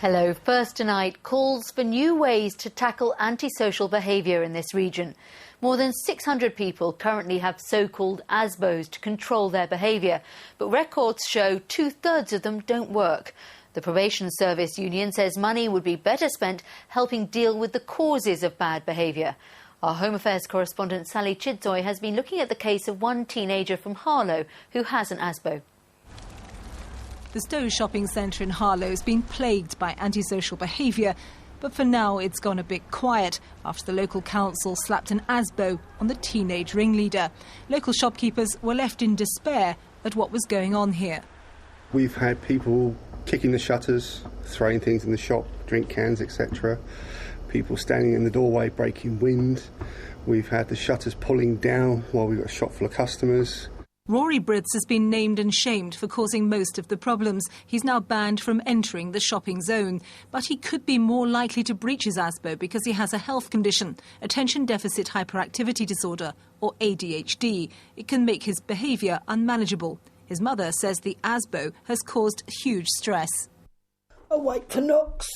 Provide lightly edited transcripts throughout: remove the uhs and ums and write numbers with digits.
Hello. First tonight, calls for new ways to tackle antisocial behaviour in this region. More than 600 people currently have so-called ASBOS to control their behaviour, but records show 2/3 of them don't work. The Probation Service Union says money would be better spent helping deal with the causes of bad behaviour. Our Home Affairs correspondent Sally Chidzoy has been looking at the case of one teenager from Harlow who has an ASBO. The Stowe shopping centre in Harlow has been plagued by antisocial behaviour, but for now it's gone a bit quiet after the local council slapped an ASBO on the teenage ringleader. Local shopkeepers were left in despair at what was going on here. We've had people kicking the shutters, throwing things in the shop, drink cans, etc. People standing in the doorway breaking wind. We've had the shutters pulling down while we've got a shop full of customers. Rory Britz has been named and shamed for causing most of the problems. He's now banned from entering the shopping zone. But he could be more likely to breach his ASBO because he has a health condition, attention deficit hyperactivity disorder, or ADHD. It can make his behaviour unmanageable. His mother says the ASBO has caused huge stress. I wait for knocks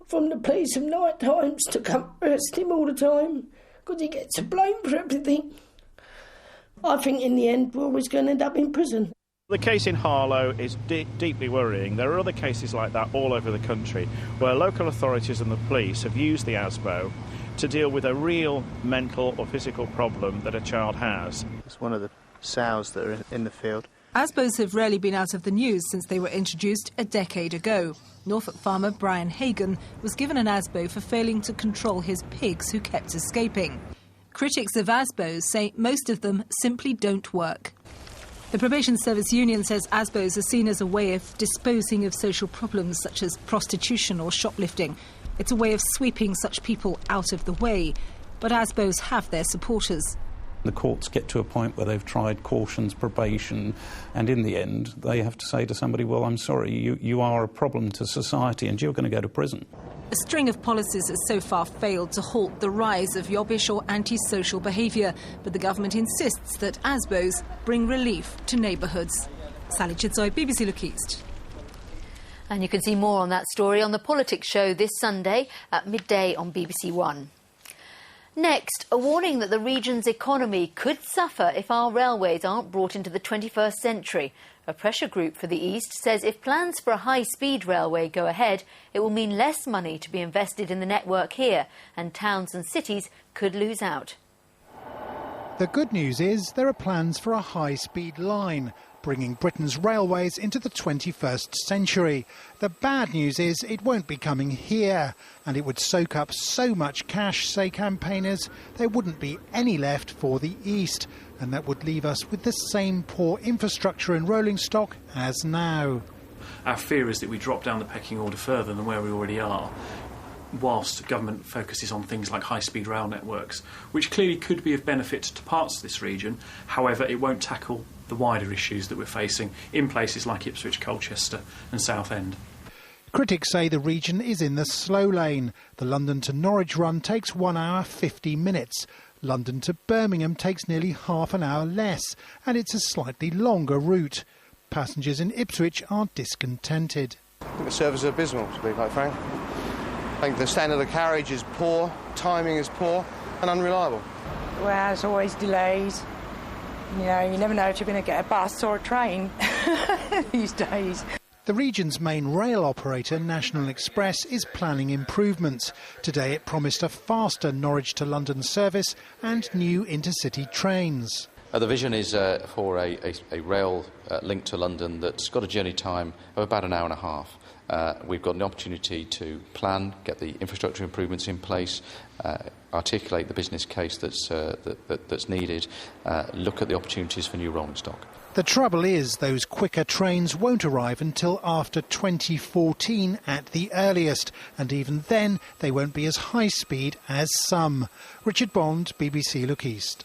from the police of night times to come arrest him all the time because he gets blamed for everything. I think in the end we're always going to end up in prison. The case in Harlow is deeply worrying. There are other cases like that all over the country where local authorities and the police have used the ASBO to deal with a real mental or physical problem that a child has. It's one of the sows that are in the field. ASBOs have rarely been out of the news since they were introduced a decade ago. Norfolk farmer Brian Hagan was given an ASBO for failing to control his pigs who kept escaping. Critics of ASBOs say most of them simply don't work. The Probation Service Union says ASBOs are seen as a way of disposing of social problems such as prostitution or shoplifting. It's a way of sweeping such people out of the way. But ASBOs have their supporters. The courts get to a point where they've tried cautions, probation, and in the end they have to say to somebody, well, I'm sorry, you are a problem to society and you're going to go to prison. A string of policies has so far failed to halt the rise of yobbish or antisocial behaviour, but the government insists that ASBOs bring relief to neighbourhoods. Sally Chidzoy, BBC Look East. And you can see more on that story on the Politics Show this Sunday at midday on BBC One. Next, a warning that the region's economy could suffer if our railways aren't brought into the 21st century. A pressure group for the East says if plans for a high-speed railway go ahead, it will mean less money to be invested in the network here, and towns and cities could lose out. The good news is there are plans for a high-speed line, bringing Britain's railways into the 21st century. The bad news is it won't be coming here, and it would soak up so much cash, say campaigners, there wouldn't be any left for the East, and that would leave us with the same poor infrastructure and rolling stock as now. Our fear is that we drop down the pecking order further than where we already are, whilst government focuses on things like high-speed rail networks, which clearly could be of benefit to parts of this region. However, it won't tackle the wider issues that we're facing in places like Ipswich, Colchester and Southend. Critics say the region is in the slow lane. The London to Norwich run takes 1 hour 50 minutes. London to Birmingham takes nearly half an hour less, and it's a slightly longer route. Passengers in Ipswich are discontented. I think the service is abysmal, to be quite frank. I think the standard of carriage is poor, timing is poor and unreliable. Well, there's always delays. You know, you never know if you're going to get a bus or a train these days. The region's main rail operator, National Express, is planning improvements. Today it promised a faster Norwich to London service and new intercity trains. The vision is for a rail link to London that's got a journey time of about an hour and a half. We've got an opportunity to plan, get the infrastructure improvements in place, articulate the business case that's needed, look at the opportunities for new rolling stock. The trouble is those quicker trains won't arrive until after 2014 at the earliest, and even then they won't be as high speed as some. Richard Bond, BBC Look East.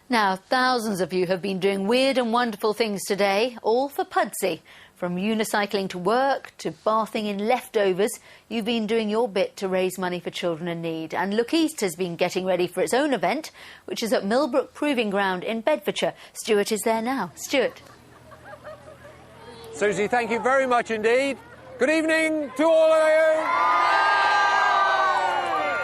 Now, thousands of you have been doing weird and wonderful things today, all for Pudsey. From unicycling to work to bathing in leftovers, you've been doing your bit to raise money for children in need. And Look East has been getting ready for its own event, which is at Millbrook Proving Ground in Bedfordshire. Stuart is there now. Stuart. Susie, thank you very much indeed. Good evening to all of you.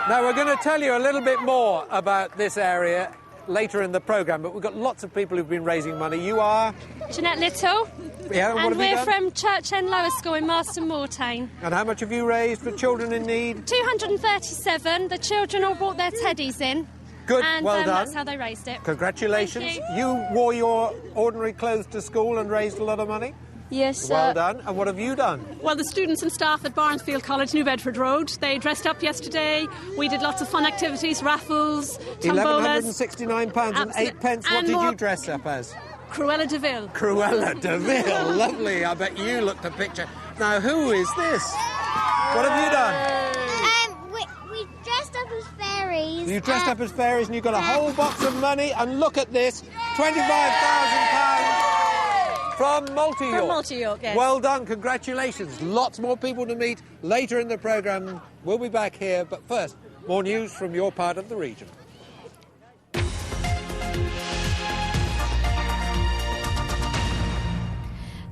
Now, we're going to tell you a little bit more about this area later in the programme, but we've got lots of people who've been raising money. You are? Jeanette Little. Yeah, and we're from Church End Lower School in Marston Mortain. And how much have you raised for children in need? 237. The children all brought their teddies in. Good, and, well done. That's how they raised it. Congratulations. Thank You wore your ordinary clothes to school and raised a lot of money? Yes. Well done. And what have you done? Well, the students and staff at Barnesfield College, New Bedford Road, they dressed up yesterday. We did lots of fun activities, raffles, tombolas. £1,169 and 8 pence. What did you dress up as? Cruella de Vil. Cruella de Vil. Lovely. I bet you looked the picture. Now, who is this? What have you done? We dressed up as fairies. You dressed up as fairies and you got a whole box of money. And look at this, £25,000 from Multi-York. From Multi-York, yes. Well done, congratulations. Lots more people to meet later in the programme. We'll be back here, but first, more news from your part of the region.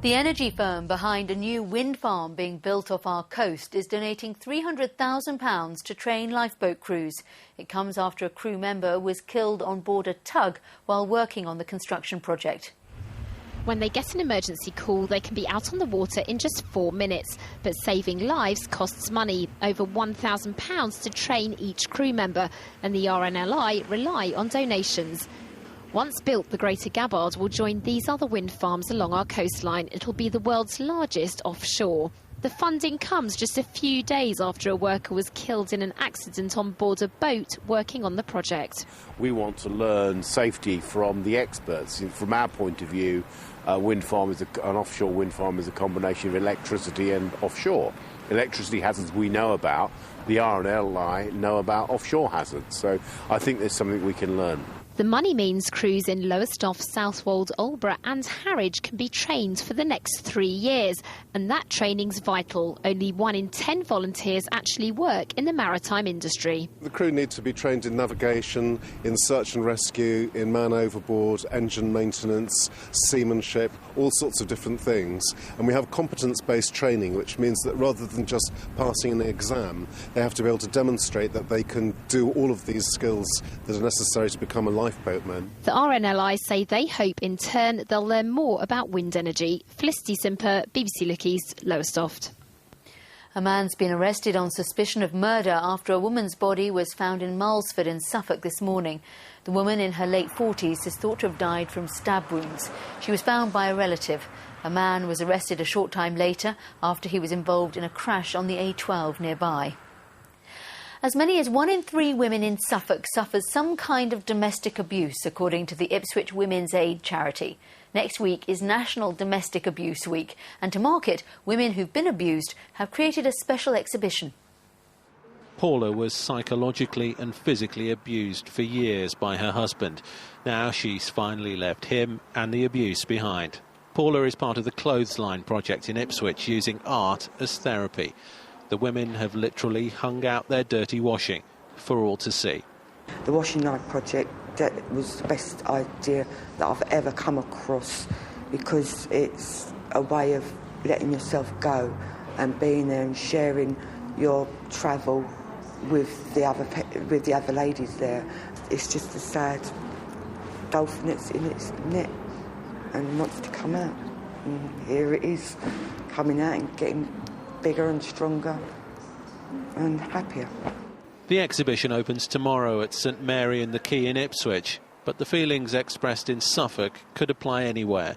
The energy firm behind a new wind farm being built off our coast is donating £300,000 to train lifeboat crews. It comes after a crew member was killed on board a tug while working on the construction project. When they get an emergency call, they can be out on the water in just 4 minutes. But saving lives costs money, over £1,000 to train each crew member, and the RNLI rely on donations. Once built, the Greater Gabbard will join these other wind farms along our coastline. It'll be the world's largest offshore. The funding comes just a few days after a worker was killed in an accident on board a boat working on the project. We want to learn safety from the experts. From our point of view, an offshore wind farm is a combination of electricity and offshore. Electricity hazards we know about, the RNLI know about offshore hazards. So I think there's something we can learn. The money means crews in Lowestoft, Southwold, Aldeburgh and Harwich can be trained for the next 3 years. And that training's vital. Only 1 in 10 volunteers actually work in the maritime industry. The crew need to be trained in navigation, in search and rescue, in man overboard, engine maintenance, seamanship, all sorts of different things. And we have competence-based training, which means that rather than just passing an exam, they have to be able to demonstrate that they can do all of these skills that are necessary to become a lifeboatman. The RNLI say they hope in turn they'll learn more about wind energy. Felicity Simper, BBC Look East, Lowestoft. A man's been arrested on suspicion of murder after a woman's body was found in Marlesford in Suffolk this morning. The woman in her late 40s is thought to have died from stab wounds. She was found by a relative. A man was arrested a short time later after he was involved in a crash on the A12 nearby. As many as 1 in 3 women in Suffolk suffers some kind of domestic abuse, according to the Ipswich Women's Aid charity. Next week is National Domestic Abuse Week, and to mark it, women who've been abused have created a special exhibition. Paula was psychologically and physically abused for years by her husband. Now she's finally left him and the abuse behind. Paula is part of the Clothesline project in Ipswich, using art as therapy. The women have literally hung out their dirty washing for all to see. The Washing Night project, that was the best idea that I've ever come across, because it's a way of letting yourself go and being there and sharing your travel with the other ladies there. It's just a sad dolphin that's in its net and wants to come out. And here it is, coming out and getting bigger and stronger and happier. The exhibition opens tomorrow at St Mary in the Quay in Ipswich, but the feelings expressed in Suffolk could apply anywhere.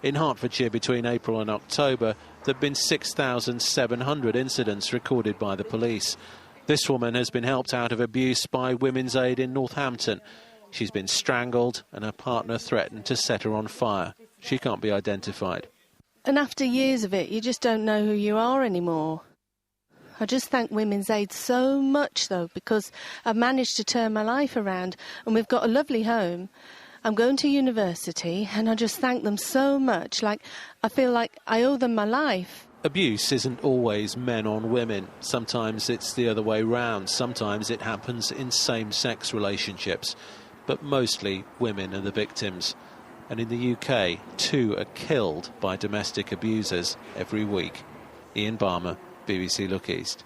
In Hertfordshire between April and October, there have been 6,700 incidents recorded by the police. This woman has been helped out of abuse by Women's Aid in Northampton. She's been strangled and her partner threatened to set her on fire. She can't be identified. And after years of it, you just don't know who you are anymore. I just thank Women's Aid so much, though, because I've managed to turn my life around and we've got a lovely home. I'm going to university and I just thank them so much. I feel like I owe them my life. Abuse isn't always men on women. Sometimes it's the other way round. Sometimes it happens in same-sex relationships. But mostly women are the victims. And in the UK, 2 are killed by domestic abusers every week. Ian Barmer, BBC Look East.